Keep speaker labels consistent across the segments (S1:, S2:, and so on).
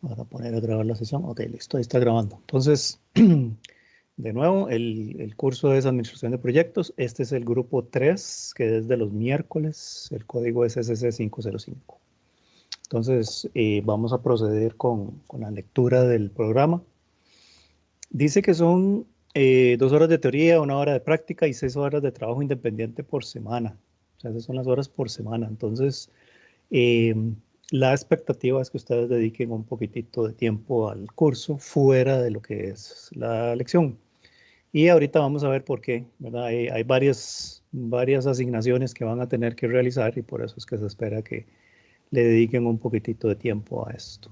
S1: Para poner a grabar la sesión. Ok, listo, ahí está grabando. Entonces, de nuevo, el curso es Administración de Proyectos. Este es el grupo 3, que es de los miércoles. El código es SC505. Entonces, vamos a proceder con la lectura del programa. Dice que son 2 horas de teoría, 1 hora de práctica y 6 horas de trabajo independiente por semana. O sea, esas son las horas por semana. Entonces, la expectativa es que ustedes dediquen un poquitito de tiempo al curso fuera de lo que es la lección. Y ahorita vamos a ver por qué, ¿verdad? Hay varias asignaciones que van a tener que realizar y por eso es que se espera que le dediquen un poquitito de tiempo a esto.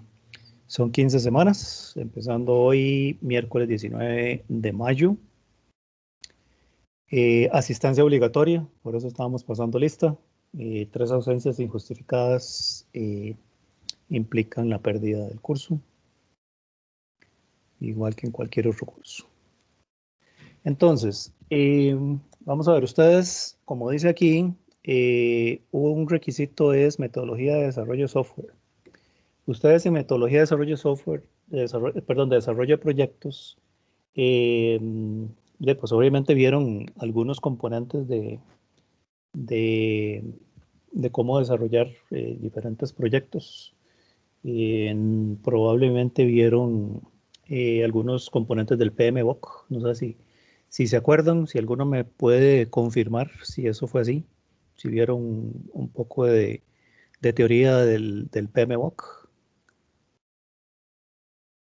S1: Son 15 semanas, empezando hoy, miércoles 19 de mayo. Asistencia obligatoria, por eso estábamos pasando lista. 3 ausencias injustificadas implican la pérdida del curso, igual que en cualquier otro curso. Entonces, vamos a ver, ustedes, como dice aquí, un requisito es metodología de desarrollo de software. Ustedes en metodología de desarrollo de software, de desarrollo de proyectos, pues obviamente vieron algunos componentes de, de cómo desarrollar diferentes proyectos. Probablemente vieron algunos componentes del PMBOK. No sé si se acuerdan, si alguno me puede confirmar si eso fue así, si vieron un poco de teoría del PMBOK.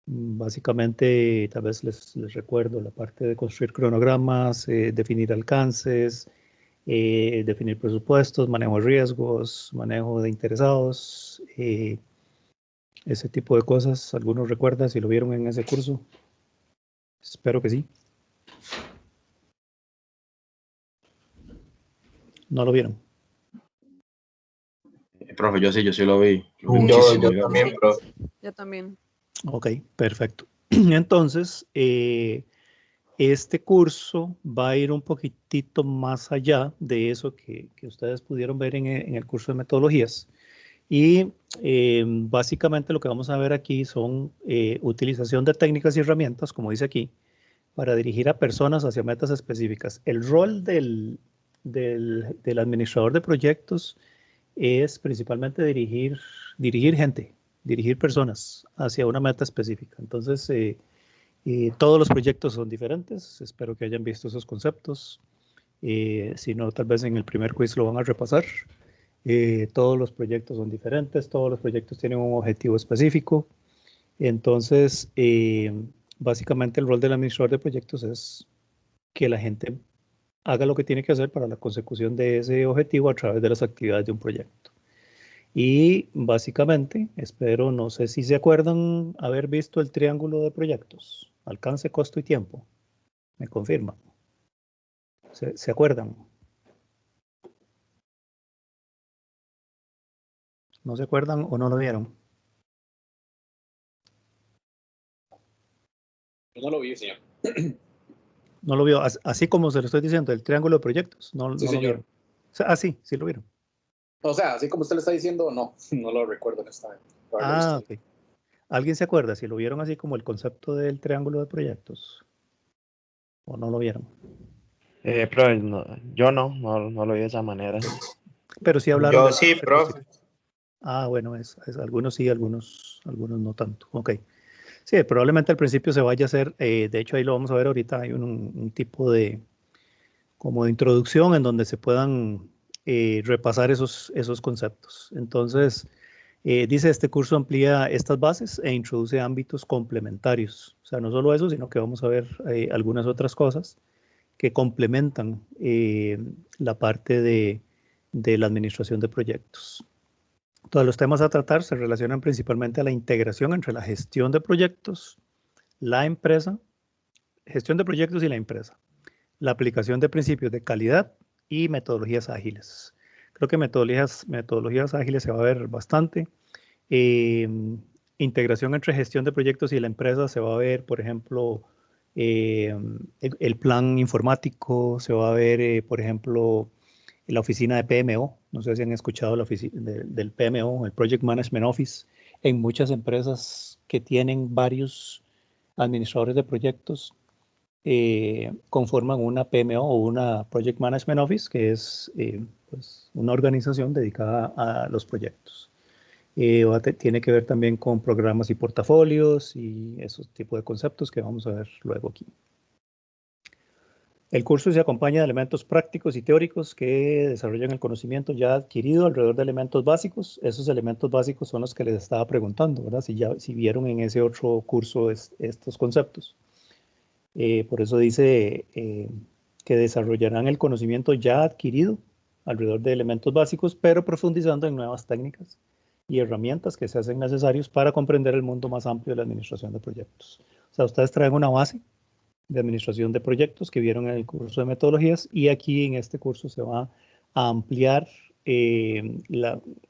S1: Básicamente, tal vez les recuerdo la parte de construir cronogramas, definir alcances, definir presupuestos, manejo de riesgos, manejo de interesados, ese tipo de cosas. ¿Algunos recuerdan si lo vieron en ese curso? Espero que sí. ¿No lo vieron?
S2: Profe, yo sí lo vi.
S3: Yo también, profe.
S4: Yo también.
S1: Ok, perfecto. Entonces, este curso va a ir un poquitito más allá de eso que ustedes pudieron ver en el curso de metodologías. Y básicamente lo que vamos a ver aquí son utilización de técnicas y herramientas, como dice aquí, para dirigir a personas hacia metas específicas. El rol del administrador de proyectos es principalmente dirigir gente, dirigir personas hacia una meta específica. Entonces, todos los proyectos son diferentes. Espero que hayan visto esos conceptos. Si no, tal vez en el primer quiz lo van a repasar. Todos los proyectos son diferentes, todos los proyectos tienen un objetivo específico. Entonces, básicamente el rol del administrador de proyectos es que la gente haga lo que tiene que hacer para la consecución de ese objetivo a través de las actividades de un proyecto. Y básicamente, espero, no sé si se acuerdan haber visto el triángulo de proyectos, alcance, costo y tiempo. ¿Me confirman? ¿Se acuerdan? ¿No se acuerdan o no lo vieron?
S3: No lo vi, señor.
S1: No lo vio, así como se lo estoy diciendo, el triángulo de proyectos, no,
S3: Sí,
S1: no lo
S3: señor.
S1: vieron. O sea, sí lo vieron.
S3: O sea, así como usted le está diciendo, no lo recuerdo en esta vez.
S1: Ok. ¿Alguien se acuerda si lo vieron así como el concepto del triángulo de proyectos? ¿O no lo vieron?
S2: Pero no, yo no lo vi de esa manera.
S1: Pero sí hablaron
S5: Yo
S1: de
S5: sí, profe.
S1: bueno, algunos sí, algunos no tanto. Ok. Sí, probablemente al principio se vaya a hacer, de hecho ahí lo vamos a ver ahorita, hay un tipo como de introducción en donde se puedan repasar esos conceptos. Entonces, dice, este curso amplía estas bases e introduce ámbitos complementarios. O sea, no solo eso, sino que vamos a ver algunas otras cosas que complementan la parte de la administración de proyectos. Todos los temas a tratar se relacionan principalmente a la integración entre la gestión de proyectos, la empresa, gestión de proyectos y la empresa, la aplicación de principios de calidad y metodologías ágiles. Creo que metodologías ágiles se va a ver bastante. Integración entre gestión de proyectos y la empresa se va a ver, por ejemplo, el plan informático, se va a ver, por ejemplo, la oficina de PMO. No sé si han escuchado la oficina del PMO, el Project Management Office. en muchas empresas que tienen varios administradores de proyectos, conforman una PMO o una Project Management Office, que es pues una organización dedicada a los proyectos. Tiene que ver también con programas y portafolios y esos tipos de conceptos que vamos a ver luego aquí. El curso se acompaña de elementos prácticos y teóricos que desarrollan el conocimiento ya adquirido alrededor de elementos básicos. Esos elementos básicos son los que les estaba preguntando, ¿verdad? Si vieron en ese otro curso estos conceptos. Por eso dice que desarrollarán el conocimiento ya adquirido alrededor de elementos básicos, pero profundizando en nuevas técnicas y herramientas que se hacen necesarios para comprender el mundo más amplio de la administración de proyectos. O sea, ustedes traen una base de administración de proyectos que vieron en el curso de metodologías, y aquí en este curso se va a ampliar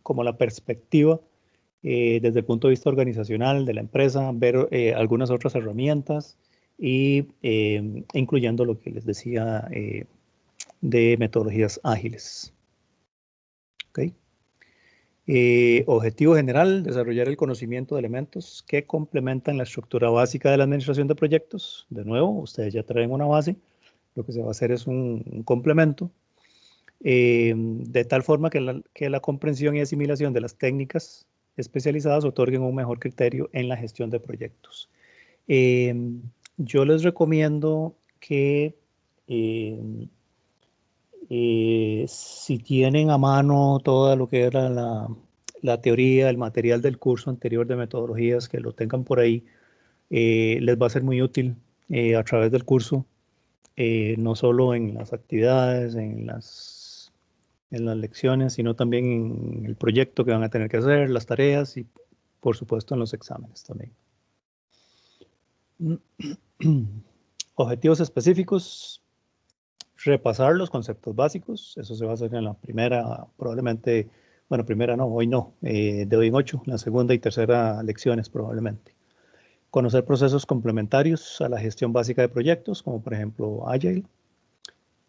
S1: como la perspectiva desde el punto de vista organizacional de la empresa, ver algunas otras herramientas y incluyendo lo que les decía de metodologías ágiles. ¿Okay? Objetivo general, desarrollar el conocimiento de elementos que complementan la estructura básica de la administración de proyectos. De nuevo, ustedes ya traen una base, lo que se va a hacer es un complemento, de tal forma que la comprensión y asimilación de las técnicas especializadas otorguen un mejor criterio en la gestión de proyectos. Yo les recomiendo que si tienen a mano todo lo que era la teoría, el material del curso anterior de metodologías, que lo tengan por ahí, les va a ser muy útil a través del curso, no solo en las actividades, en las lecciones, sino también en el proyecto que van a tener que hacer, las tareas y, por supuesto, en los exámenes también. Objetivos específicos. Repasar los conceptos básicos, eso se va a hacer en la primera, probablemente, bueno, primera no, hoy no, de hoy en 8, la segunda y tercera lecciones probablemente. Conocer procesos complementarios a la gestión básica de proyectos, como por ejemplo Agile.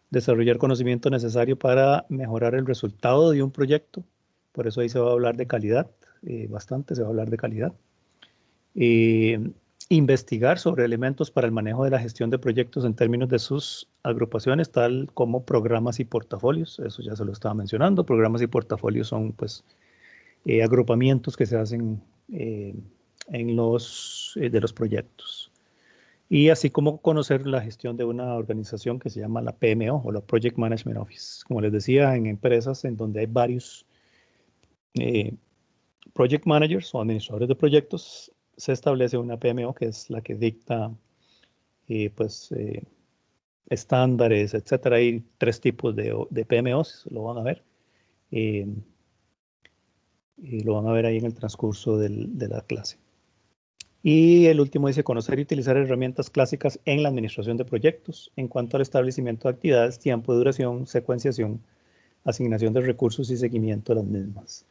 S1: Desarrollar conocimiento necesario para mejorar el resultado de un proyecto, por eso ahí se va a hablar de calidad, bastante se va a hablar de calidad. Investigar sobre elementos para el manejo de la gestión de proyectos en términos de sus agrupaciones, tal como programas y portafolios. Eso ya se lo estaba mencionando. Programas y portafolios son, pues, agrupamientos que se hacen de los proyectos. Y así como conocer la gestión de una organización que se llama la PMO o la Project Management Office. Como les decía, en empresas en donde hay varios project managers o administradores de proyectos, se establece una PMO que es la que dicta pues, estándares, etcétera. Hay 3 tipos de PMOs, lo van a ver. Y lo van a ver ahí en el transcurso de la clase. Y el último dice conocer y utilizar herramientas clásicas en la administración de proyectos en cuanto al establecimiento de actividades, tiempo de duración, secuenciación, asignación de recursos y seguimiento de las mismas.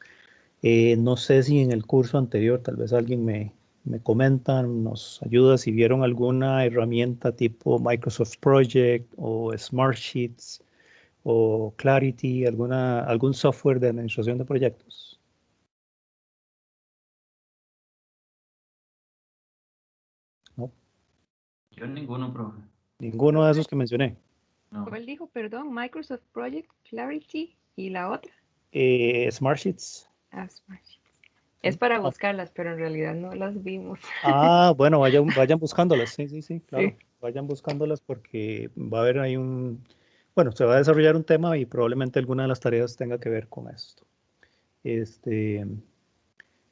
S1: No sé si en el curso anterior tal vez alguien me comenta, nos ayuda si vieron alguna herramienta tipo Microsoft Project o Smartsheets o Clarity, algún software de administración de proyectos. ¿No?
S4: Yo ninguno, profe.
S1: Ninguno de esos que mencioné.
S4: No.
S5: ¿Cuál dijo, perdón? Microsoft Project, Clarity y la otra.
S1: Smartsheets.
S5: Smartsheets. Es para buscarlas, pero en realidad no las vimos.
S1: Bueno, vayan buscándolas, sí, claro.
S5: Sí.
S1: Vayan buscándolas porque va a haber ahí bueno, se va a desarrollar un tema y probablemente alguna de las tareas tenga que ver con esto.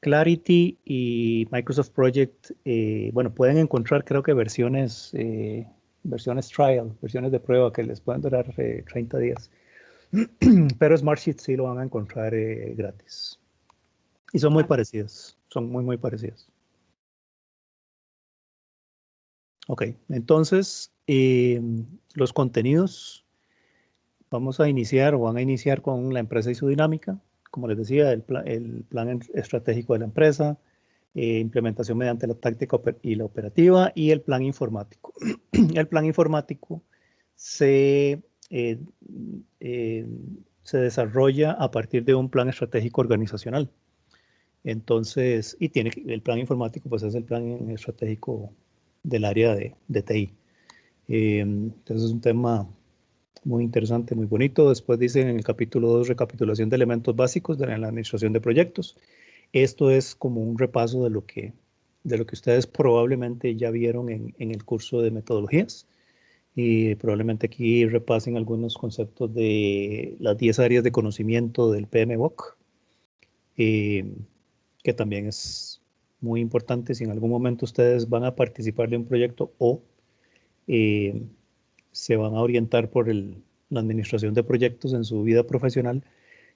S1: Clarity y Microsoft Project, bueno, pueden encontrar creo que versiones trial, versiones de prueba que les pueden durar 30 días. Pero Smartsheets sí lo van a encontrar gratis. Y son muy parecidas, son muy parecidas. Ok, entonces los contenidos vamos a iniciar o van a iniciar con la empresa y su dinámica. Como les decía, el plan estratégico de la empresa, implementación mediante la táctica y la operativa y el plan informático. El plan informático se desarrolla a partir de un plan estratégico organizacional. Entonces, y tiene el plan informático, pues es el plan estratégico del área de TI. Entonces es un tema muy interesante, muy bonito. Después dicen en el capítulo 2, recapitulación de elementos básicos de la administración de proyectos. Esto es como un repaso de lo que ustedes probablemente ya vieron en el curso de metodologías. Y probablemente aquí repasen algunos conceptos de las 10 áreas de conocimiento del PMBOK, que también es muy importante si en algún momento ustedes van a participar de un proyecto o se van a orientar por la administración de proyectos en su vida profesional,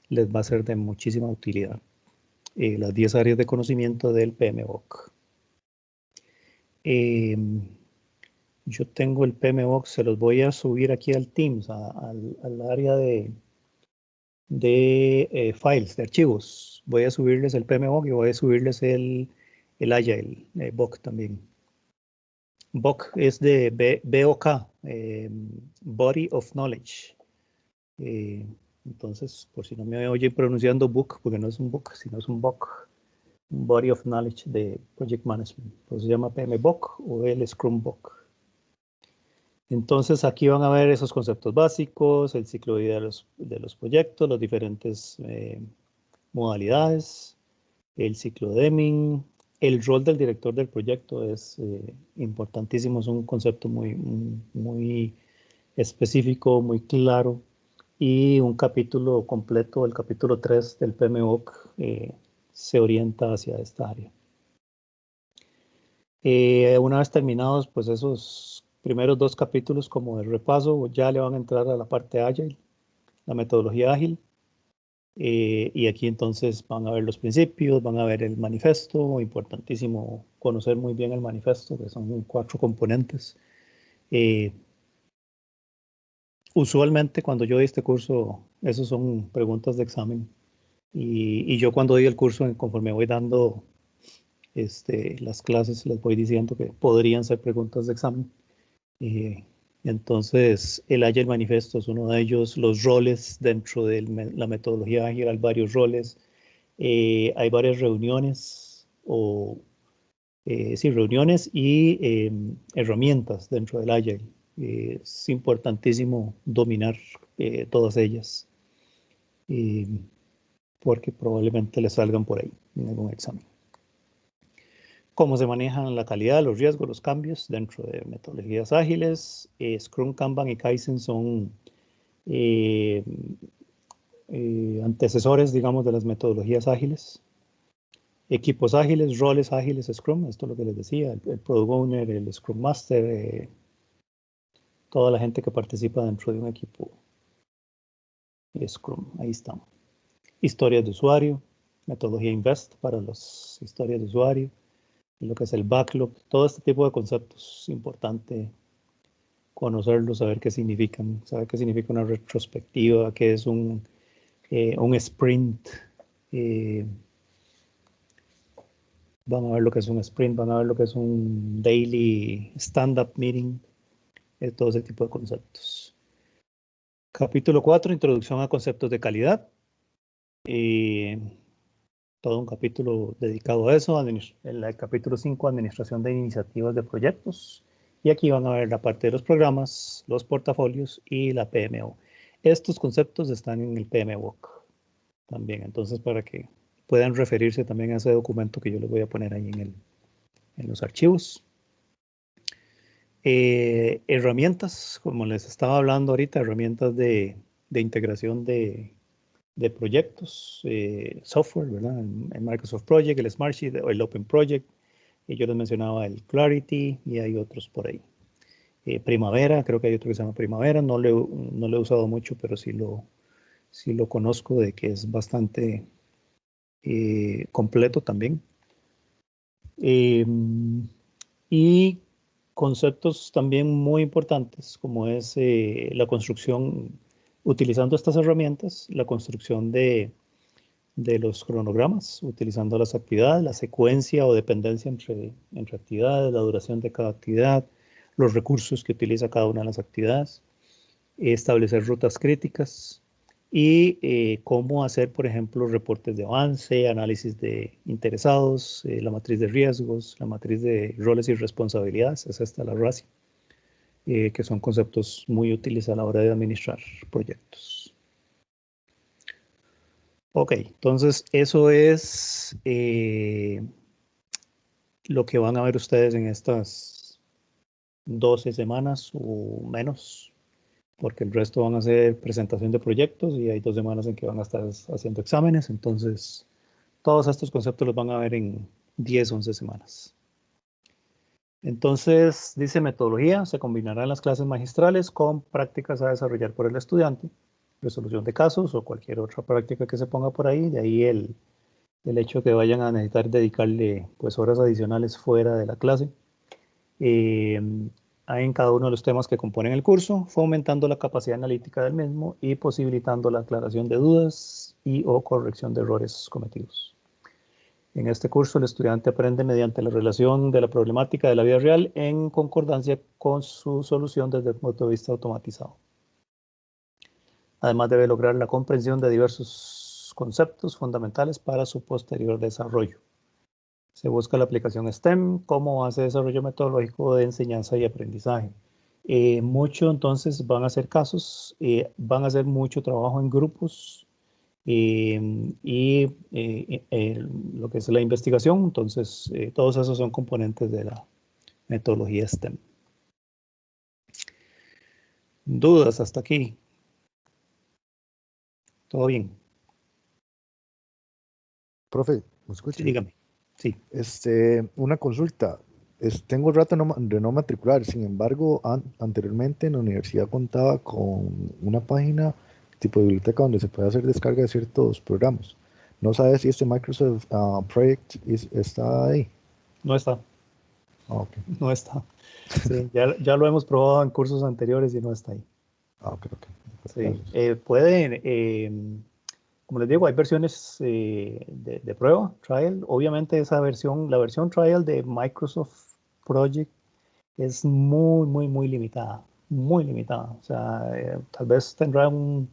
S1: les va a ser de muchísima utilidad. Las 10 áreas de conocimiento del PMBOK. Yo tengo el PMBOK, se los voy a subir aquí al Teams, al área de files, de archivos. Voy a subirles el PMBOK y voy a subirles el Agile BOK también. BOK es de BOK, Body of Knowledge. Entonces, por si no me oyen pronunciando book, porque no es un book, sino es un BOK, un Body of Knowledge de Project Management. Por eso se llama PMBOK o el Scrum BOK. Entonces, aquí van a ver esos conceptos básicos, el ciclo de vida de los proyectos, las diferentes modalidades, el ciclo de Deming, el rol del director del proyecto es importantísimo, es un concepto muy específico, muy claro, y un capítulo completo, el capítulo 3 del PMBOK, se orienta hacia esta área. Una vez terminados, pues esos primeros 2 capítulos como de repaso, ya le van a entrar a la parte Agile, la metodología ágil. Y aquí entonces van a ver los principios, van a ver el manifiesto, importantísimo conocer muy bien el manifiesto, que son 4 componentes. Usualmente cuando yo doy este curso, esos son preguntas de examen. Y yo cuando doy el curso, conforme voy dando las clases, les voy diciendo que podrían ser preguntas de examen. Entonces, el Agile Manifesto es uno de ellos. Los roles dentro de la metodología ágil, hay varios roles. Hay varias reuniones reuniones y herramientas dentro del Agile. Es importantísimo dominar todas ellas porque probablemente les salgan por ahí en algún examen. Cómo se manejan la calidad, los riesgos, los cambios dentro de metodologías ágiles. Scrum, Kanban y Kaizen son antecesores, digamos, de las metodologías ágiles. Equipos ágiles, roles ágiles, Scrum, esto es lo que les decía, el Product Owner, el Scrum Master, toda la gente que participa dentro de un equipo Scrum, ahí están. Historias de usuario, metodología Invest para las historias de usuario, lo que es el backlog, todo este tipo de conceptos, es importante conocerlos, saber qué significan, saber qué significa una retrospectiva, qué es un sprint. Van a ver lo que es un sprint, van a ver lo que es un daily stand-up meeting, todo ese tipo de conceptos. Capítulo 4, introducción a conceptos de calidad. Todo un capítulo dedicado a eso. El capítulo 5, administración de iniciativas de proyectos. Y aquí van a ver la parte de los programas, los portafolios y la PMO. Estos conceptos están en el PMBOK también. Entonces, para que puedan referirse también a ese documento que yo les voy a poner ahí en los archivos. Herramientas, como les estaba hablando ahorita, herramientas de integración de proyectos, software, ¿verdad? El Microsoft Project, el Smartsheet, el Open Project. Y yo les mencionaba el Clarity y hay otros por ahí. Primavera, creo que hay otro que se llama Primavera, no lo he usado mucho, pero sí lo conozco, de que es bastante completo también. Y conceptos también muy importantes, como es la construcción, utilizando estas herramientas, la construcción de los cronogramas, utilizando las actividades, la secuencia o dependencia entre actividades, la duración de cada actividad, los recursos que utiliza cada una de las actividades, establecer rutas críticas, y cómo hacer, por ejemplo, reportes de avance, análisis de interesados, la matriz de riesgos, la matriz de roles y responsabilidades, es esta la RACI, que son conceptos muy útiles a la hora de administrar proyectos. Ok, entonces eso es lo que van a ver ustedes en estas 12 semanas o menos, porque el resto van a ser presentación de proyectos y hay 2 semanas en que van a estar haciendo exámenes, entonces todos estos conceptos los van a ver en 10, 11 semanas. Entonces, dice metodología, se combinarán las clases magistrales con prácticas a desarrollar por el estudiante, resolución de casos o cualquier otra práctica que se ponga por ahí, de ahí el hecho que vayan a necesitar dedicarle pues horas adicionales fuera de la clase. Hay en cada uno de los temas que componen el curso, fomentando la capacidad analítica del mismo y posibilitando la aclaración de dudas y o corrección de errores cometidos. En este curso el estudiante aprende mediante la relación de la problemática de la vida real en concordancia con su solución desde el punto de vista automatizado. Además debe lograr la comprensión de diversos conceptos fundamentales para su posterior desarrollo. Se busca la aplicación STEM como base de desarrollo metodológico de enseñanza y aprendizaje. Mucho entonces van a hacer casos, van a hacer mucho trabajo en grupos lo que es la investigación, entonces todos esos son componentes de la metodología STEM. ¿Dudas hasta aquí? ¿Todo bien?
S6: Profe, ¿me escucha?
S1: Sí, dígame. Sí.
S6: Una consulta. Tengo rato de no matricular, sin embargo, anteriormente en la universidad contaba con una página tipo biblioteca donde se puede hacer descarga de ciertos programas. No sabes si este Microsoft Project está ahí.
S1: No está.
S6: Ok.
S1: No está. Sí, ya lo hemos probado en cursos anteriores y no está ahí.
S6: Ok.
S1: Sí. Pueden, como les digo, hay versiones de prueba, trial. Obviamente esa versión, la versión trial de Microsoft Project es muy limitada. Muy limitada. O sea, tal vez tendrá un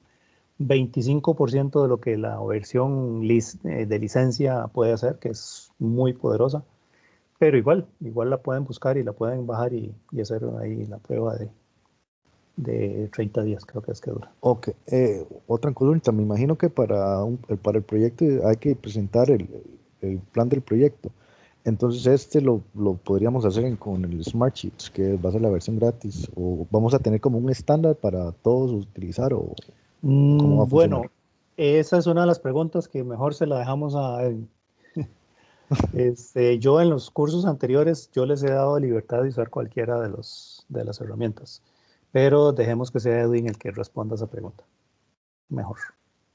S1: 25% de lo que la versión de licencia puede hacer, que es muy poderosa. Pero igual la pueden buscar y la pueden bajar y hacer ahí la prueba de 30 días, creo que es que dura.
S6: Ok. Otra consulta. Me imagino que para el proyecto hay que presentar el plan del proyecto. Entonces lo podríamos hacer con el Smart Sheets, que va a ser la versión gratis, o vamos a tener como un estándar para todos utilizar, o cómo va a funcionar.
S1: Bueno, esa es una de las preguntas que mejor se la dejamos a Edwin. Yo en los cursos anteriores yo les he dado libertad de usar cualquiera de las herramientas, pero dejemos que sea Edwin el que responda a esa pregunta. Mejor.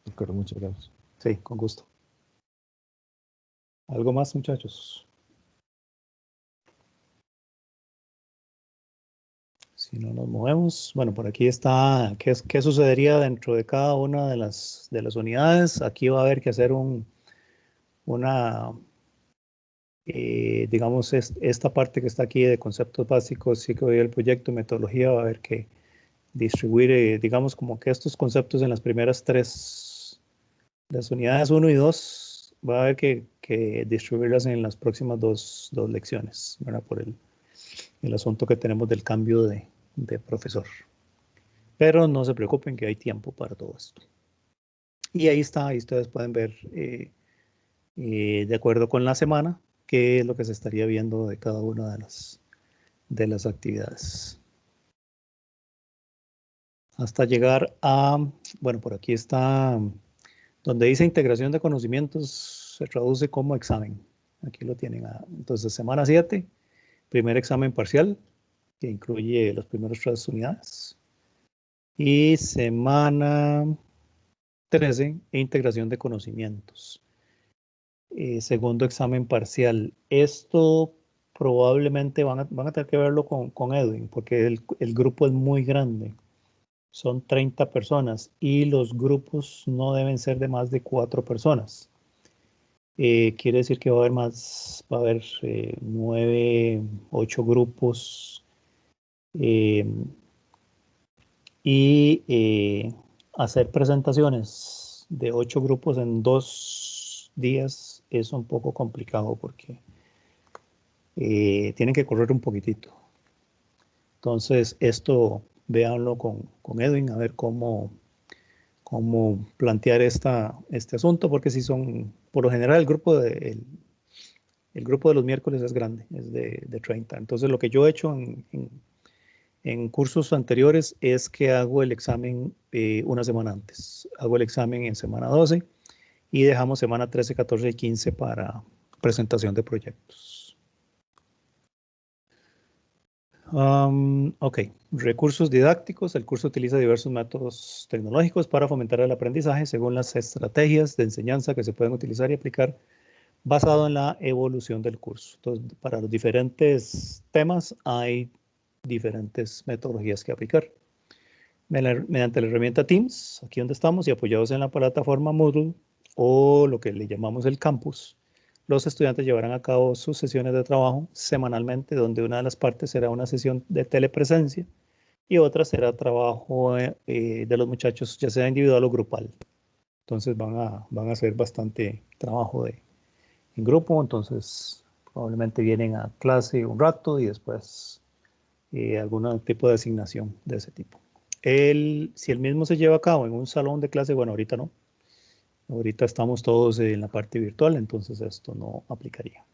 S6: De acuerdo, muchas gracias.
S1: Sí, con gusto. ¿Algo más, muchachos? Si no nos movemos, bueno, por aquí está, ¿qué sucedería dentro de cada una de las unidades? Aquí va a haber que hacer digamos, esta parte que está aquí de conceptos básicos, ciclo del proyecto, metodología, va a haber que distribuir, digamos, como que estos conceptos en las primeras 3, las unidades 1 y 2, va a haber que distribuirlas en las próximas dos lecciones, ¿verdad? Por el asunto que tenemos del cambio de profesor. Pero no se preocupen que hay tiempo para todo esto. Y ahí está, ahí ustedes pueden ver de acuerdo con la semana qué es lo que se estaría viendo de cada una de las actividades. Hasta llegar a, bueno, por aquí está, donde dice integración de conocimientos, se traduce como examen. Aquí lo tienen. Entonces, semana 7, primer examen parcial, que incluye las primeras 3 unidades. Y semana 13, integración de conocimientos. Segundo examen parcial. Esto probablemente van a tener que verlo con Edwin, porque el grupo es muy grande. Son 30 personas y los grupos no deben ser de más de 4 personas. Quiere decir que va a haber más, va a haber 9, 8 grupos y hacer presentaciones de 8 grupos en 2 días es un poco complicado porque tienen que correr un poquitito. Entonces, esto véanlo con Edwin, a ver cómo plantear este asunto, porque si son, por lo general, el grupo de los miércoles es grande, es de 30. Entonces, lo que yo he hecho en cursos anteriores es que hago el examen una semana antes. Hago el examen en semana 12 y dejamos semana 13, 14 y 15 para presentación de proyectos. Ok, recursos didácticos. El curso utiliza diversos métodos tecnológicos para fomentar el aprendizaje según las estrategias de enseñanza que se pueden utilizar y aplicar basado en la evolución del curso. Entonces, para los diferentes temas hay diferentes metodologías que aplicar. Mediante la herramienta Teams, aquí donde estamos, y apoyados en la plataforma Moodle o lo que le llamamos el campus, los estudiantes llevarán a cabo sus sesiones de trabajo semanalmente, donde una de las partes será una sesión de telepresencia y otra será trabajo de los muchachos, ya sea individual o grupal. Entonces van a hacer bastante trabajo en grupo, entonces probablemente vienen a clase un rato y después algún tipo de asignación de ese tipo. Si el mismo se lleva a cabo en un salón de clase, bueno, ahorita no. Ahorita estamos todos en la parte virtual, entonces esto no aplicaría.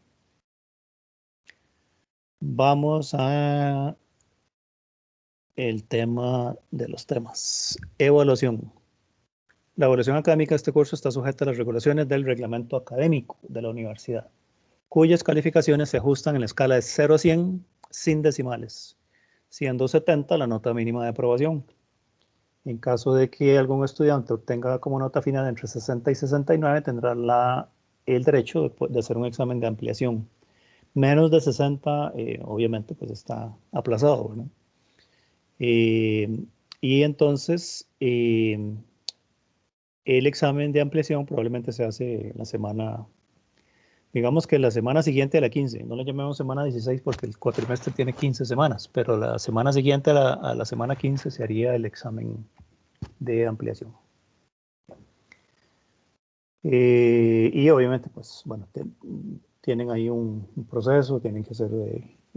S1: Vamos a el tema de los temas. Evaluación. La evaluación académica de este curso está sujeta a las regulaciones del reglamento académico de la universidad, cuyas calificaciones se ajustan en la escala de 0 a 100 sin decimales, siendo 70 la nota mínima de aprobación. En caso de que algún estudiante obtenga como nota final entre 60 y 69, tendrá el derecho de hacer un examen de ampliación. Menos de 60, obviamente, pues está aplazado, ¿no? Y entonces, el examen de ampliación probablemente se hace la semana, digamos que la semana siguiente a la 15. No le llamemos semana 16 porque el cuatrimestre tiene 15 semanas, pero la semana siguiente a la semana 15 se haría el examen de ampliación. Y obviamente, pues, bueno, tienen ahí un proceso, tienen que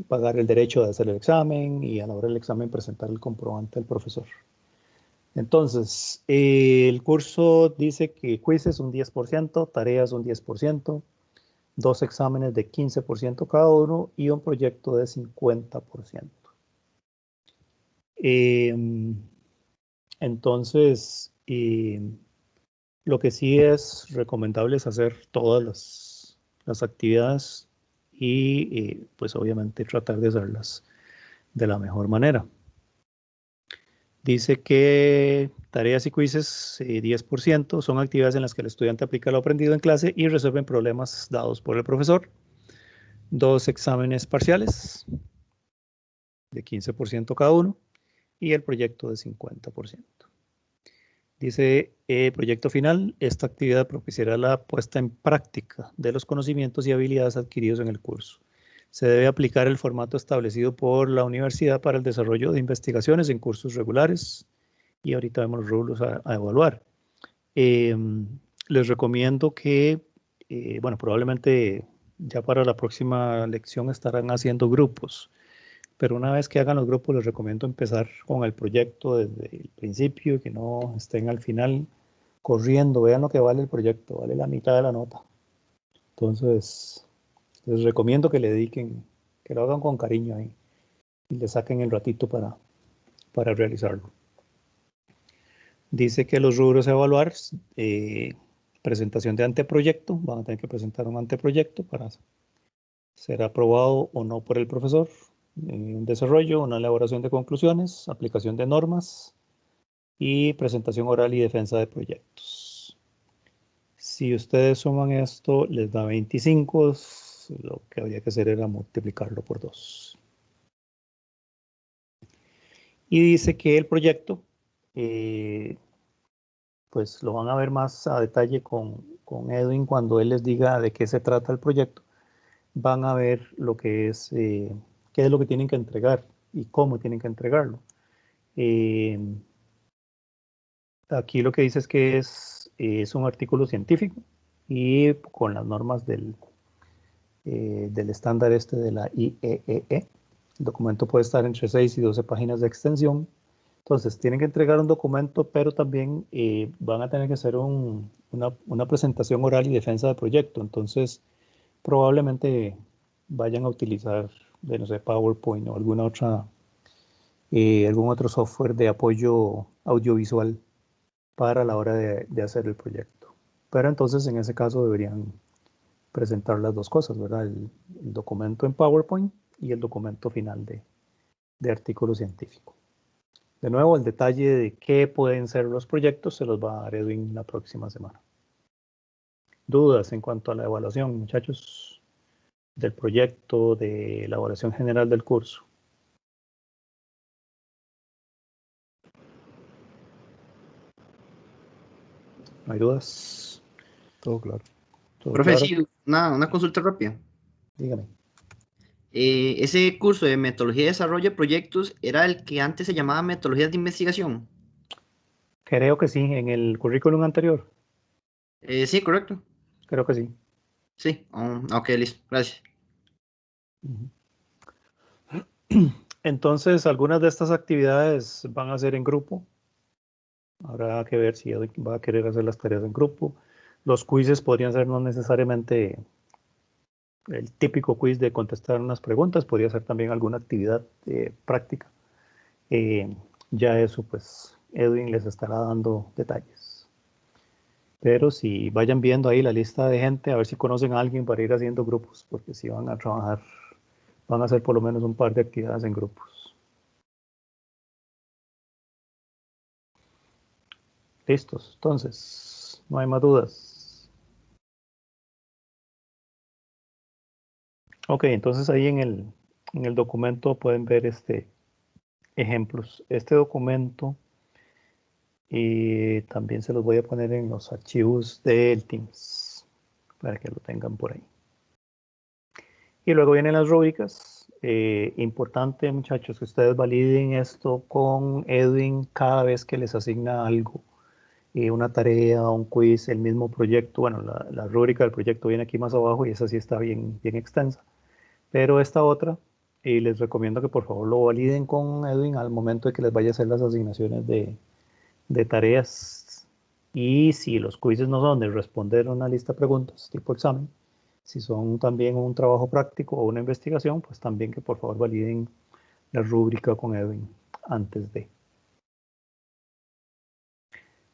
S1: pagar el derecho de hacer el examen y a la hora del examen presentar el comprobante al profesor. Entonces, el curso dice que quizzes un 10%, tareas un 10%, 2 exámenes de 15% cada uno y un proyecto de 50%. Entonces, lo que sí es recomendable es hacer todas las actividades y pues obviamente tratar de hacerlas de la mejor manera. Dice que tareas y quizzes 10% son actividades en las que el estudiante aplica lo aprendido en clase y resuelven problemas dados por el profesor. 2 exámenes parciales de 15% cada uno y el proyecto de 50%. Dice, proyecto final, esta actividad propiciará la puesta en práctica de los conocimientos y habilidades adquiridos en el curso. Se debe aplicar el formato establecido por la universidad para el desarrollo de investigaciones en cursos regulares y ahorita vemos los rubros a evaluar. Les recomiendo que, bueno, probablemente ya para la próxima lección estarán haciendo grupos. Pero una vez que hagan los grupos, les recomiendo empezar con el proyecto desde el principio y que no estén al final corriendo. Vean lo que vale el proyecto, vale la mitad de la nota. Entonces, les recomiendo que le dediquen, que lo hagan con cariño ahí y le saquen el ratito para realizarlo. Dice que los rubros a evaluar, presentación de anteproyecto, van a tener que presentar un anteproyecto para ser aprobado o no por el profesor. Un desarrollo, una elaboración de conclusiones, aplicación de normas y presentación oral y defensa de proyectos. Si ustedes suman esto, les da 25, lo que había que hacer era multiplicarlo por 2. Y dice que el proyecto, pues lo van a ver más a detalle con Edwin cuando él les diga de qué se trata el proyecto. Van a ver lo que es, qué es lo que tienen que entregar y cómo tienen que entregarlo. aquí lo que dice es que es un artículo científico y con las normas del estándar este de la IEEE. El documento puede estar entre 6 y 12 páginas de extensión. Entonces, tienen que entregar un documento, pero también van a tener que hacer una presentación oral y defensa de proyecto. Entonces, probablemente vayan a utilizar, no sé, PowerPoint o algún otro software de apoyo audiovisual para la hora de hacer el proyecto. Pero entonces, en ese caso, deberían presentar las dos cosas, ¿verdad? El documento en PowerPoint y el documento final de artículo científico. De nuevo, el detalle de qué pueden ser los proyectos se los va a dar Edwin la próxima semana. ¿Dudas en cuanto a la evaluación, muchachos? Del proyecto, de la evaluación general del curso. ¿No hay dudas?
S6: Todo claro.
S1: ¿Todo
S7: Profe,
S1: claro?
S7: sí, una consulta rápida.
S1: Dígame.
S7: Ese curso de metodología de desarrollo de proyectos era el que antes se llamaba metodologías de investigación.
S1: Creo que sí, en el currículum anterior.
S7: Sí, correcto.
S1: Creo que sí.
S7: Sí, ok, listo, gracias.
S1: Entonces, algunas de estas actividades van a ser en grupo. Habrá que ver si Edwin va a querer hacer las tareas en grupo. Los quizzes podrían ser no necesariamente el típico quiz de contestar unas preguntas, podría ser también alguna actividad práctica. Ya eso, pues, Edwin les estará dando detalles. Pero si vayan viendo ahí la lista de gente, a ver si conocen a alguien para ir haciendo grupos, porque si van a trabajar, van a hacer por lo menos un par de actividades en grupos. Listos, entonces, no hay más dudas. Ok, entonces ahí en el documento pueden ver ejemplos. Este documento también se los voy a poner en los archivos del Teams para que lo tengan por ahí. Y luego vienen las rúbricas. Importante, muchachos, que ustedes validen esto con Edwin cada vez que les asigna algo. Una tarea, un quiz, el mismo proyecto. Bueno, la rúbrica del proyecto viene aquí más abajo y esa sí está bien extensa. Pero esta otra, les recomiendo que por favor lo validen con Edwin al momento de que les vaya a hacer las asignaciones de tareas. Y si los quizzes no son de responder una lista de preguntas tipo examen, si son también un trabajo práctico o una investigación, pues también que por favor validen la rúbrica con Edwin antes de.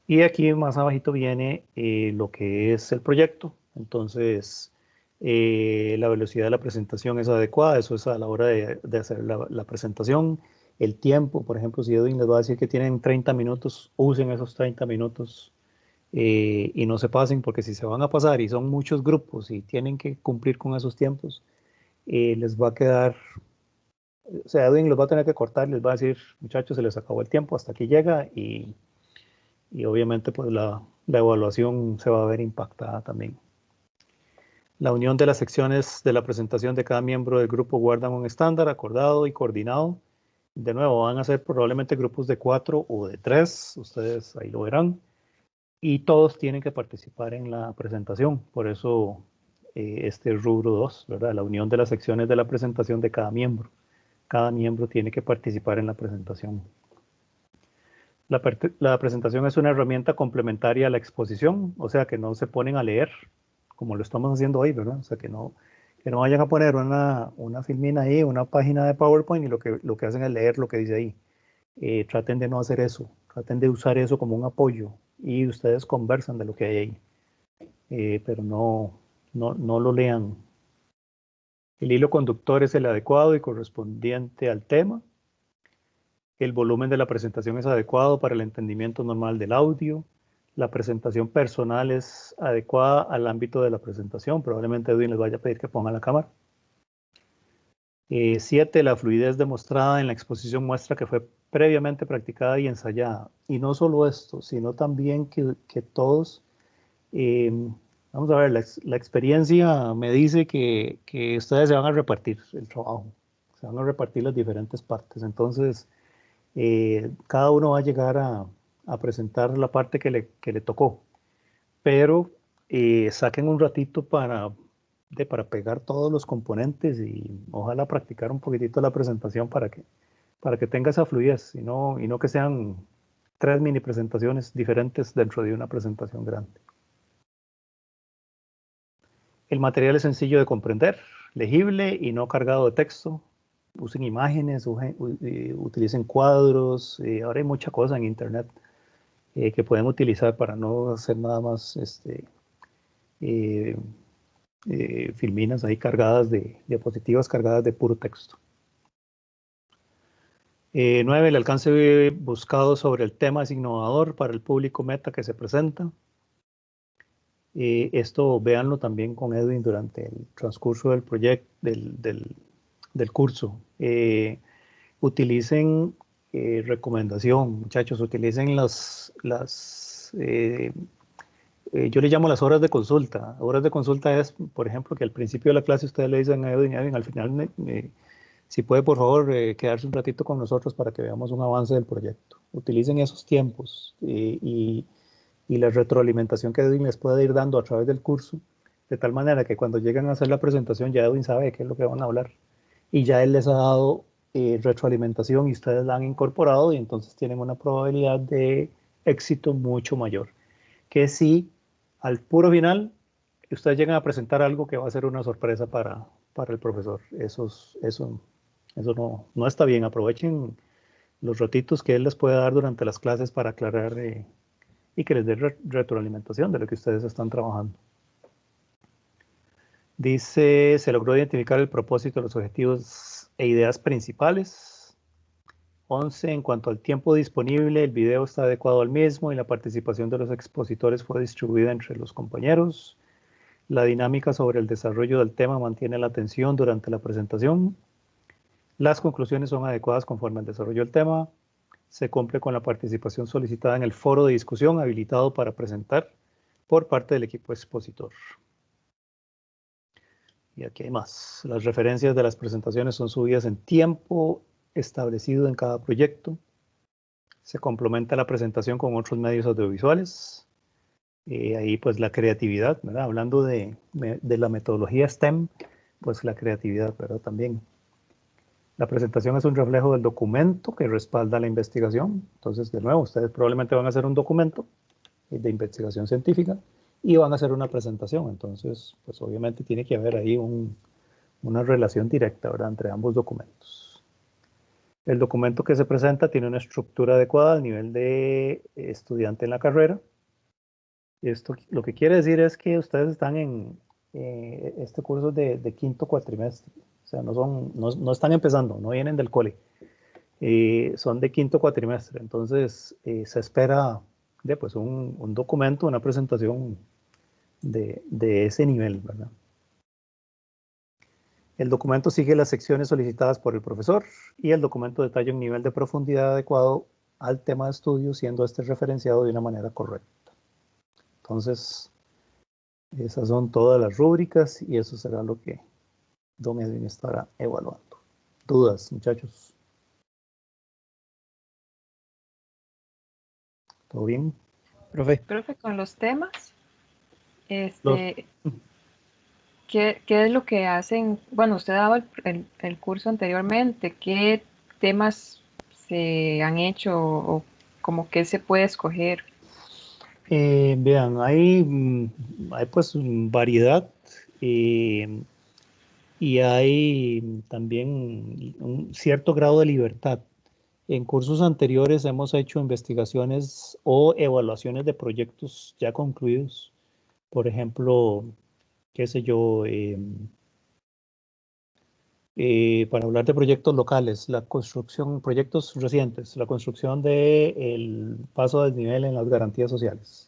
S1: Y aquí más abajito viene lo que es el proyecto. Entonces, la velocidad de la presentación es adecuada, eso es a la hora de hacer la presentación. El tiempo, por ejemplo, si Edwin les va a decir que tienen 30 minutos, usen esos 30 minutos y no se pasen, porque si se van a pasar y son muchos grupos y tienen que cumplir con esos tiempos, les va a quedar, o sea, Edwin los va a tener que cortar, les va a decir, muchachos, se les acabó el tiempo, hasta aquí llega y obviamente pues la evaluación se va a ver impactada también. La unión de las secciones de la presentación de cada miembro del grupo guardan un estándar acordado y coordinado. De nuevo, van a ser probablemente grupos de 4 o de 3, ustedes ahí lo verán. Y todos tienen que participar en la presentación, por eso este rubro 2, ¿verdad? La unión de las secciones de la presentación de cada miembro. Cada miembro tiene que participar en la presentación. La presentación es una herramienta complementaria a la exposición, o sea que no se ponen a leer, como lo estamos haciendo hoy, ¿verdad? O sea que no vayan a poner una filmina ahí, una página de PowerPoint y lo que hacen es leer lo que dice ahí. Traten de no hacer eso, traten de usar eso como un apoyo y ustedes conversan de lo que hay ahí, pero no lo lean. El hilo conductor es el adecuado y correspondiente al tema. El volumen de la presentación es adecuado para el entendimiento normal del audio. La presentación personal es adecuada al ámbito de la presentación. Probablemente Edwin les vaya a pedir que pongan la cámara. 7. La fluidez demostrada en la exposición muestra que fue previamente practicada y ensayada. Y no solo esto, sino también que todos, vamos a ver, la experiencia me dice que ustedes se van a repartir el trabajo. Se van a repartir las diferentes partes. Entonces, cada uno va a llegar a a presentar la parte que le tocó, pero saquen un ratito para pegar todos los componentes y ojalá practicar un poquitito la presentación para que tenga esa fluidez y no que sean 3 mini presentaciones diferentes dentro de una presentación grande. El material es sencillo de comprender, legible y no cargado de texto. Usen imágenes, utilicen cuadros. Ahora hay mucha cosa en internet que pueden utilizar para no hacer nada más filminas ahí cargadas diapositivas cargadas de puro texto. 9. El alcance buscado sobre el tema es innovador para el público meta que se presenta. Esto véanlo también con Edwin durante el transcurso del proyecto, del curso. Utilicen recomendación, muchachos, utilicen yo le llamo las horas de consulta. Horas de consulta es, por ejemplo, que al principio de la clase ustedes le dicen a Edwin, al final, si puede, por favor, quedarse un ratito con nosotros para que veamos un avance del proyecto. Utilicen esos tiempos y la retroalimentación que Edwin les puede ir dando a través del curso, de tal manera que cuando lleguen a hacer la presentación ya Edwin sabe de qué es lo que van a hablar. Y ya él les ha dado retroalimentación y ustedes la han incorporado y entonces tienen una probabilidad de éxito mucho mayor. Que si al puro final ustedes llegan a presentar algo que va a ser una sorpresa para el profesor. Eso no está bien. Aprovechen los ratitos que él les puede dar durante las clases para aclarar y que les dé retroalimentación de lo que ustedes están trabajando. Dice, se logró identificar el propósito, los objetivos e ideas principales. 11. En cuanto al tiempo disponible, el video está adecuado al mismo y la participación de los expositores fue distribuida entre los compañeros. La dinámica sobre el desarrollo del tema mantiene la atención durante la presentación. Las conclusiones son adecuadas conforme al desarrollo del tema. Se cumple con la participación solicitada en el foro de discusión habilitado para presentar por parte del equipo expositor. Y aquí hay más. Las referencias de las presentaciones son subidas en tiempo establecido en cada proyecto. Se complementa la presentación con otros medios audiovisuales. Ahí pues la creatividad, ¿verdad? Hablando de la metodología STEM, pues la creatividad, ¿verdad? También. La presentación es un reflejo del documento que respalda la investigación. Entonces, de nuevo, ustedes probablemente van a hacer un documento de investigación científica y van a hacer una presentación. Entonces, pues obviamente tiene que haber ahí una relación directa, ¿verdad? Entre ambos documentos. El documento que se presenta tiene una estructura adecuada al nivel de estudiante en la carrera. Esto lo que quiere decir es que ustedes están en este curso de quinto cuatrimestre. O sea, no están empezando, no vienen del cole. Son de quinto cuatrimestre. Entonces, se espera pues, un documento, una presentación de ese nivel, ¿verdad? El documento sigue las secciones solicitadas por el profesor y el documento detalla un nivel de profundidad adecuado al tema de estudio, siendo este referenciado de una manera correcta. Entonces, esas son todas las rúbricas y eso será lo que Domi Edwin estará evaluando. ¿Dudas, muchachos? ¿Todo bien?
S6: Profe.
S5: Profe, con los temas, ¿qué es lo que hacen? Bueno, usted daba el curso anteriormente. ¿Qué temas se han hecho o como que se puede escoger?
S1: Vean, hay pues variedad y hay también un cierto grado de libertad. En cursos anteriores hemos hecho investigaciones o evaluaciones de proyectos ya concluidos. Por ejemplo, qué sé yo, para hablar de proyectos locales, la construcción, proyectos recientes, la construcción del paso del nivel en las garantías sociales,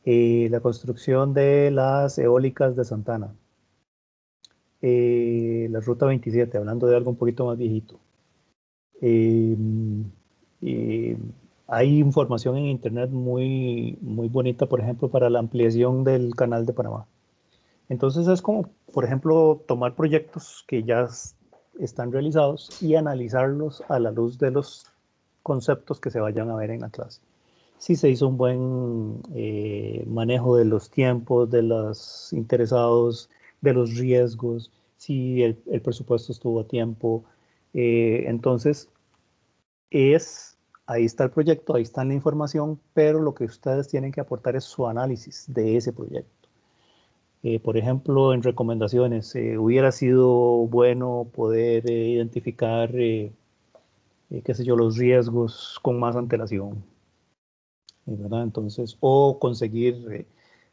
S1: la construcción de las eólicas de Santana, la Ruta 27, hablando de algo un poquito más viejito. Hay información en internet muy bonita, por ejemplo, para la ampliación del canal de Panamá. Entonces es como, por ejemplo, tomar proyectos que ya están realizados y analizarlos a la luz de los conceptos que se vayan a ver en la clase. si se hizo un buen manejo de los tiempos, de los interesados, de los riesgos, si el presupuesto estuvo a tiempo. Entonces, ahí está el proyecto, ahí está la información, pero lo que ustedes tienen que aportar es su análisis de ese proyecto. Por ejemplo, en recomendaciones, hubiera sido bueno poder identificar, qué sé yo, los riesgos con más antelación, ¿verdad? Entonces, o conseguir,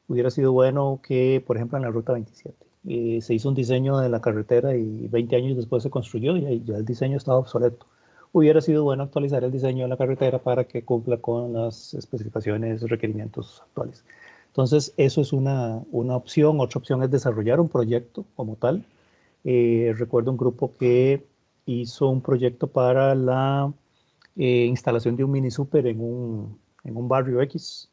S1: hubiera sido bueno que, por ejemplo, en la Ruta 27, se hizo un diseño de la carretera y 20 años después se construyó y ahí ya el diseño estaba obsoleto. Hubiera sido bueno actualizar el diseño de la carretera para que cumpla con las especificaciones y requerimientos actuales. Entonces, eso es una opción. Otra opción es desarrollar un proyecto como tal. Recuerdo un grupo que hizo un proyecto para la instalación de un mini super en un barrio X.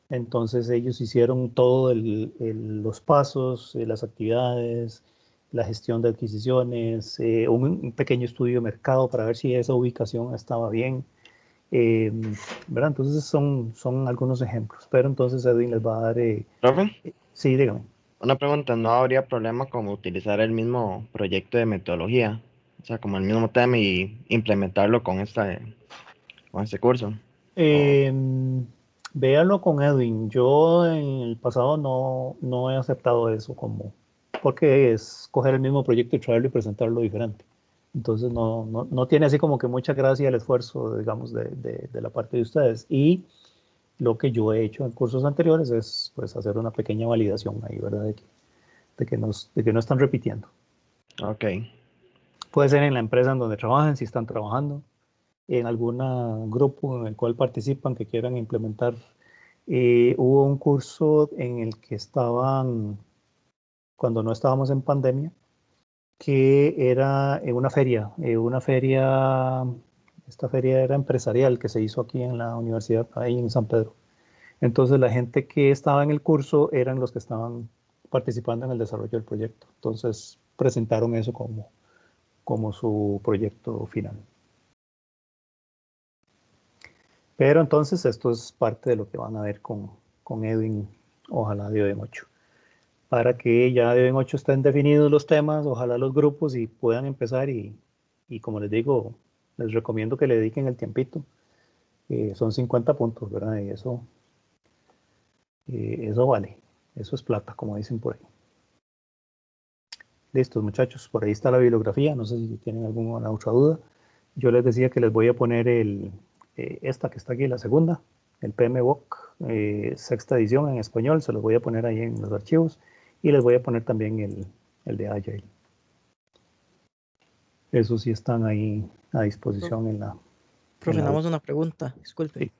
S1: Entonces ellos hicieron todos los pasos, las actividades, la gestión de adquisiciones, un pequeño estudio de mercado para ver si esa ubicación estaba bien. eh, ¿Verdad? Entonces son algunos ejemplos, pero entonces Edwin les va a dar...
S2: Profe,
S1: sí, dígame.
S2: una pregunta, ¿no habría problema como utilizar el mismo proyecto de metodología? O sea, como el mismo tema y implementarlo con este curso.
S1: Eh, Véanlo con Edwin. Yo en el pasado no he aceptado eso porque es coger el mismo proyecto y traerlo y presentarlo diferente. Entonces no tiene así como que mucha gracia el esfuerzo, digamos, de la parte de ustedes. Y lo que yo he hecho en cursos anteriores es pues hacer una pequeña validación ahí, ¿verdad? De que no están repitiendo.
S2: Ok.
S1: Puede ser en la empresa en donde trabajen, si están trabajando, en algún grupo en el cual participan que quieran implementar. Hubo un curso en el que estaban, cuando no estábamos en pandemia, que era una feria, esta feria era empresarial que se hizo aquí en la universidad, ahí en San Pedro. Entonces la gente que estaba en el curso eran los que estaban participando en el desarrollo del proyecto. Entonces presentaron eso como su proyecto final. Pero entonces esto es parte de lo que van a ver con Edwin, ojalá de hoy en 8. Para que ya de hoy en 8 estén definidos los temas, ojalá los grupos y puedan empezar y como les digo, les recomiendo que le dediquen el tiempito. Son 50 puntos, ¿verdad? Y eso vale, eso es plata, como dicen por ahí. Listos, muchachos, por ahí está la bibliografía, no sé si tienen alguna otra duda. Yo les decía que les voy a poner esta que está aquí, la segunda, el PMBOK, sexta edición en español, se los voy a poner ahí en los archivos y les voy a poner también el de Agile. Esos sí están ahí a disposición en la...
S8: Profe, nada más una pregunta, disculpe.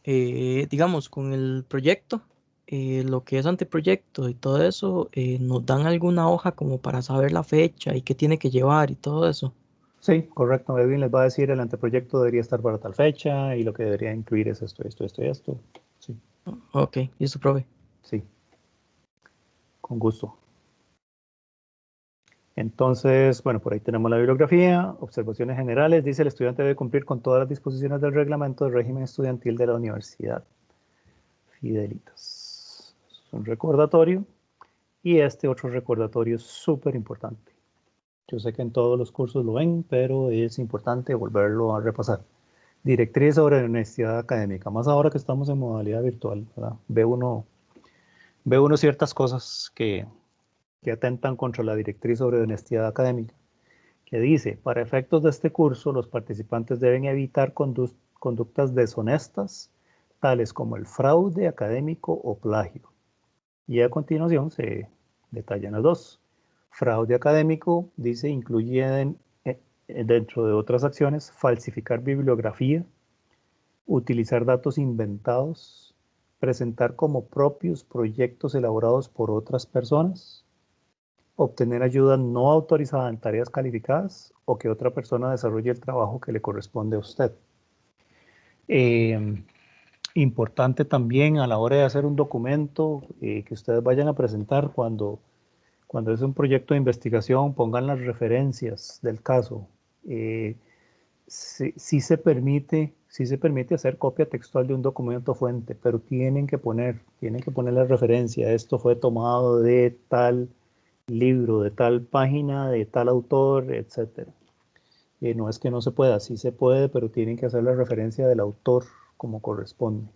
S1: Sí.
S8: Digamos, con el proyecto, lo que es anteproyecto y todo eso, ¿nos dan alguna hoja como para saber la fecha y qué tiene que llevar y todo eso?
S1: Sí, correcto. Edwin les va a decir el anteproyecto debería estar para tal fecha y lo que debería incluir es esto, esto, esto y esto. Sí,
S8: Ok, ¿y eso, profe?
S1: sí, con gusto. Entonces, bueno, por ahí tenemos la bibliografía, observaciones generales. Dice el estudiante debe cumplir con todas las disposiciones del reglamento del régimen estudiantil de la universidad. Fidelitas. Es un recordatorio. Y este otro recordatorio es súper importante. Yo sé que en todos los cursos lo ven, pero es importante volverlo a repasar. Directriz sobre la honestidad académica, más ahora que estamos en modalidad virtual, ¿verdad? Ve uno ciertas cosas que atentan contra la directriz sobre honestidad académica, que dice, para efectos de este curso, los participantes deben evitar conductas deshonestas, tales como el fraude académico o plagio. Y a continuación se detallan las dos. Fraude académico, dice, incluye dentro de otras acciones, falsificar bibliografía, utilizar datos inventados, presentar como propios proyectos elaborados por otras personas, obtener ayuda no autorizada en tareas calificadas o que otra persona desarrolle el trabajo que le corresponde a usted. Importante también a la hora de hacer un documento que ustedes vayan a presentar cuando es un proyecto de investigación, pongan las referencias del caso. Sí se permite sí se permite hacer copia textual de un documento fuente, pero tienen que poner la referencia. Esto fue tomado de tal libro, de tal página, de tal autor, etc. No es que no se pueda, sí se puede, pero tienen que hacer la referencia del autor como corresponde,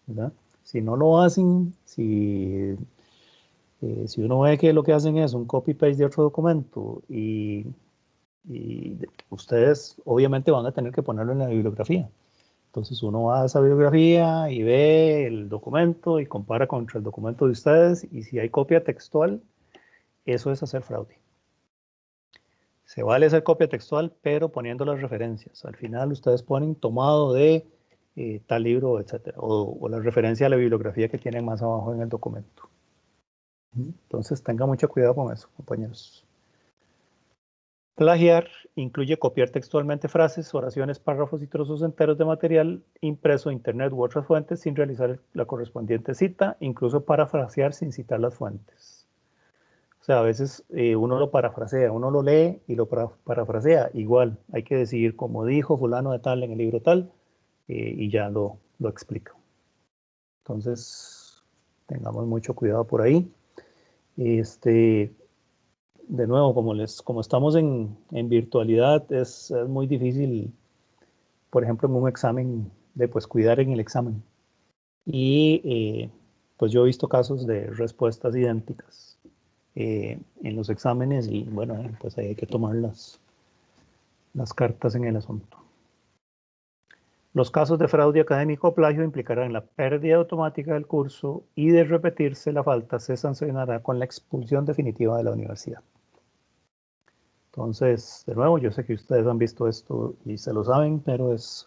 S1: ¿verdad? Si no lo hacen, si uno ve que lo que hacen es un copy-paste de otro documento y ustedes obviamente van a tener que ponerlo en la bibliografía. Entonces uno va a esa bibliografía y ve el documento y compara contra el documento de ustedes, y si hay copia textual, eso es hacer fraude. Se vale hacer copia textual, pero poniendo las referencias. Al final ustedes ponen tomado de tal libro, etcétera, o la referencia a la bibliografía que tienen más abajo en el documento. Entonces tengan mucho cuidado con eso, compañeros. Plagiar incluye copiar textualmente frases, oraciones, párrafos y trozos enteros de material impreso de internet u otras fuentes sin realizar la correspondiente cita, incluso parafrasear sin citar las fuentes. O sea, a veces uno lo parafrasea, uno lo lee y lo parafrasea. Igual, hay que decir como dijo fulano de tal en el libro tal, y ya lo explica. Entonces, tengamos mucho cuidado por ahí. De nuevo, como estamos en virtualidad, es muy difícil, por ejemplo, en un examen, de pues cuidar en el examen. Y pues yo he visto casos de respuestas idénticas en los exámenes, y bueno, pues ahí hay que tomar las cartas en el asunto. Los casos de fraude académico o plagio implicarán la pérdida automática del curso, y de repetirse la falta se sancionará con la expulsión definitiva de la universidad. Entonces, de nuevo, yo sé que ustedes han visto esto y se lo saben, pero es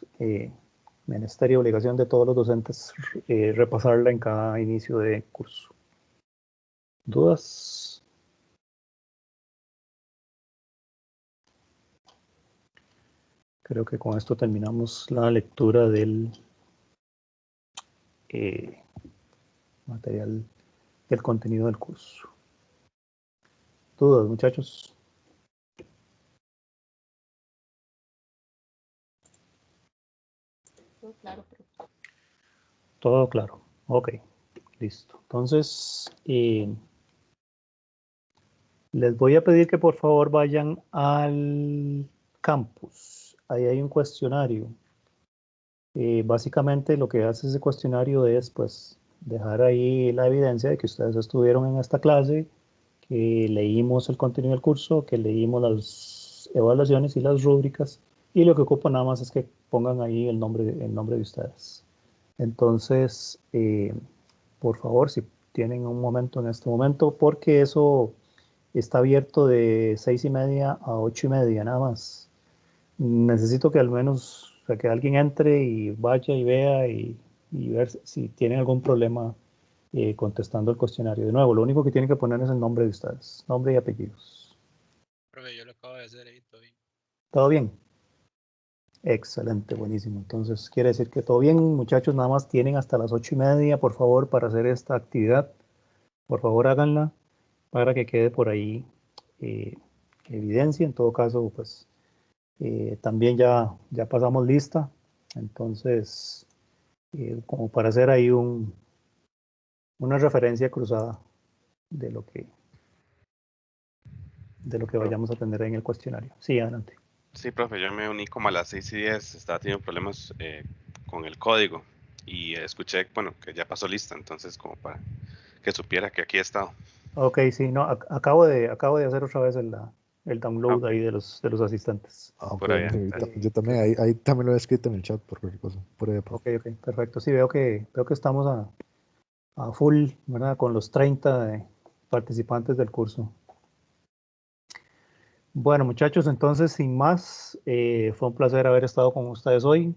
S1: menester y obligación de todos los docentes repasarla en cada inicio de curso. ¿Dudas? Creo que con esto terminamos la lectura del material, del contenido del curso. ¿Dudas, muchachos?
S5: Todo claro, pero
S1: Todo claro. Ok, listo. Entonces, les voy a pedir que por favor vayan al campus. Ahí hay un cuestionario. Básicamente lo que hace ese cuestionario es pues dejar ahí la evidencia de que ustedes estuvieron en esta clase, que leímos el contenido del curso, que leímos las evaluaciones y las rúbricas, y lo que ocupo nada más es que pongan ahí el nombre de ustedes. Entonces, por favor, si tienen un momento en este momento, porque eso está abierto de 6:30 a 8:30 nada más. Necesito que al menos, o sea, que alguien entre y vaya y vea y ver si tienen algún problema contestando el cuestionario. De nuevo, lo único que tienen que poner es el nombre de ustedes, nombre y apellidos.
S9: Profe, yo lo acabo de hacer ahí, todo bien.
S1: ¿Todo bien? Excelente, buenísimo. Entonces, quiere decir que todo bien, muchachos. Nada más tienen hasta las 8:30, por favor, para hacer esta actividad. Por favor, háganla para que quede por ahí evidencia. En todo caso, pues también ya pasamos lista. Entonces, como para hacer ahí una referencia cruzada de lo que vayamos a tener en el cuestionario. Sí, adelante.
S10: Sí, profe, yo me uní como a las 6:10, estaba teniendo problemas con el código y escuché, bueno, que ya pasó lista, entonces como para que supiera que aquí he estado.
S1: Ok, sí, no, acabo de hacer otra vez el download
S10: Ok.
S1: ahí de los asistentes.
S6: Ah,
S10: Por allá.
S6: yo también, ahí también lo he escrito en el chat por cualquier cosa. Por ahí,
S1: Ok, perfecto. Sí, veo que estamos a full, ¿verdad? Con los 30 participantes del curso. Bueno, muchachos, entonces, sin más, fue un placer haber estado con ustedes hoy.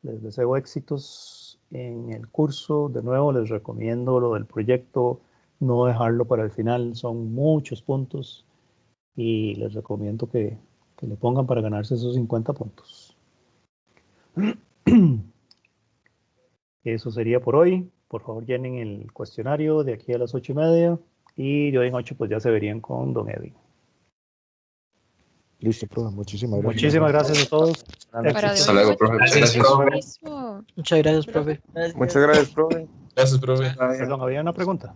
S1: Les deseo éxitos en el curso. De nuevo, les recomiendo lo del proyecto, no dejarlo para el final. Son muchos puntos y les recomiendo que le pongan para ganarse esos 50 puntos. Eso sería por hoy. Por favor, llenen el cuestionario de aquí a las 8:30, y de hoy en 8 pues ya se verían con don Edwin.
S6: Listo, profe. Muchísimas gracias.
S1: Muchísimas gracias a todos.
S5: Para de
S11: Hasta
S5: hoy
S11: luego,
S5: en
S11: profe.
S5: 8
S11: Gracias,
S5: usamos
S11: profe.
S5: el mismo.
S8: Muchas gracias, profe.
S12: Muchas gracias, profe.
S9: Gracias, profe.
S1: Perdón, había una pregunta.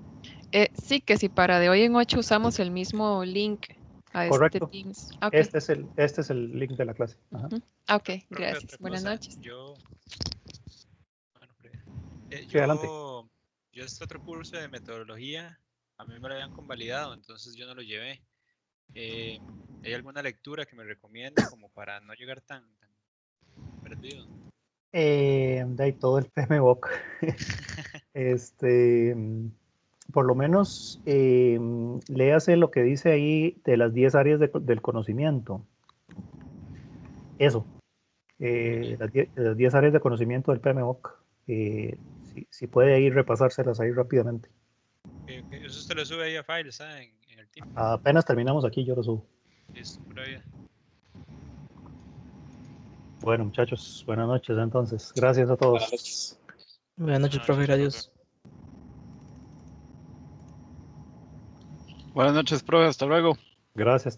S5: Sí, que si para de hoy en 8 usamos el mismo link a
S1: Correcto.
S5: este Teams. Ok,
S1: Este es el link de la clase. Ajá.
S5: ok,
S9: Profe,
S5: gracias.
S9: otra
S5: Buenas
S9: cosa,
S5: noches.
S9: Bueno, profe,
S1: Sí, adelante.
S9: yo este otro curso de metodología, a mí me lo habían convalidado, entonces yo no lo llevé. ¿Hay alguna lectura que me recomiende como para no llegar tan perdido?
S1: De ahí todo el PMBOK. Por lo menos léase lo que dice ahí de las 10 áreas del conocimiento. Eso. Las 10 áreas de conocimiento del PMBOK. Si puede ir repasárselas ahí rápidamente.
S9: Ok, eso usted lo sube ahí a File, ¿está? En el team.
S1: Apenas terminamos aquí, yo lo subo.
S9: Listo, pura vida.
S1: Bueno, muchachos, buenas noches entonces. Gracias a todos.
S8: Buenas noches, profe. Gracias.
S12: Buenas noches, profe. Hasta luego.
S1: Gracias.